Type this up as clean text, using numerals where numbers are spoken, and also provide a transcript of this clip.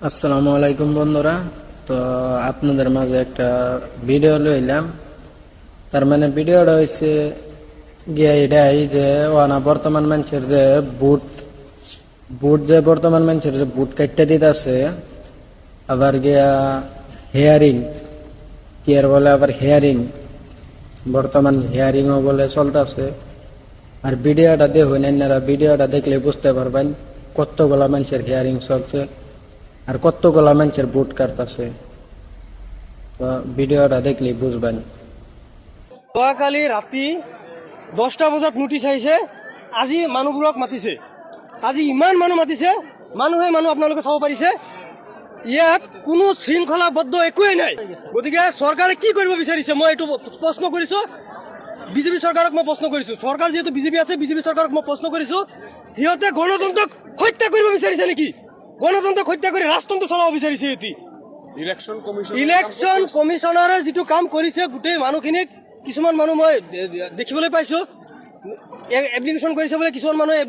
আসসালামু আলাইকুম বন্ধুরা। তো আপনাদের মাঝে একটা ভিডিও লইলাম। তার মানে ভিডিওটা হয়েছে গিয়া এটাই যে ওনা বর্তমান মানুষের যে বুট বুট যে বর্তমান মানুষের যে বুট কাটতে দিতেছে, আবার গিয়া হেয়ারিং কি আর বলে, আবার হেয়ারিং বর্তমান হেয়ারিংও বলে চলতেছে। আর ভিডিওটা দেখুন, আপনারা ভিডিওটা দেখলে বুঝতে পারবেন কতগুলা মানুষের হেয়ারিং চলছে আর কতগুলা মানুষের বুট কাটতেছে। তো ভিডিওটা দেখলে বুঝবেন। যোৱাকালি ৰাতি 10টা বজাত নোটিছ আহিছে, আজি মানুহবোৰক মাতিছে। আজি ইমান মানুহ মাতিছে, মানুহে আপোনালোকে চাব পাৰিছে ইয়াত কোনো শৃংখলাবদ্ধ একোৱেই নাই। গতিকে চৰকাৰে কি কৰিব বিচাৰিছে মই এইটো প্ৰশ্ন কৰিছোঁ। বিজেপি চৰকাৰক মই প্ৰশ্ন কৰিছোঁ, চৰকাৰ যিহেতু বিজেপি আছে, বিজেপি চৰকাৰক মই প্ৰশ্ন কৰিছোঁ, সিহঁতে গণতন্ত্ৰক হত্যা কৰিব বিচাৰিছে নেকি? গণতন্ত্ৰক হত্যা কৰি ৰাজতন্ত্ৰ চলাব বিচাৰিছে এটি। ইলেকশ্যন কমিশনাৰে যিটো কাম কৰিছে, গোটেই মানুহখিনিক কিছুমান মানুহ মই দেখিবলৈ পাইছোঁ এপ্লিকেশ্যন কৰিছে বোলে, কিছুমান মানুহে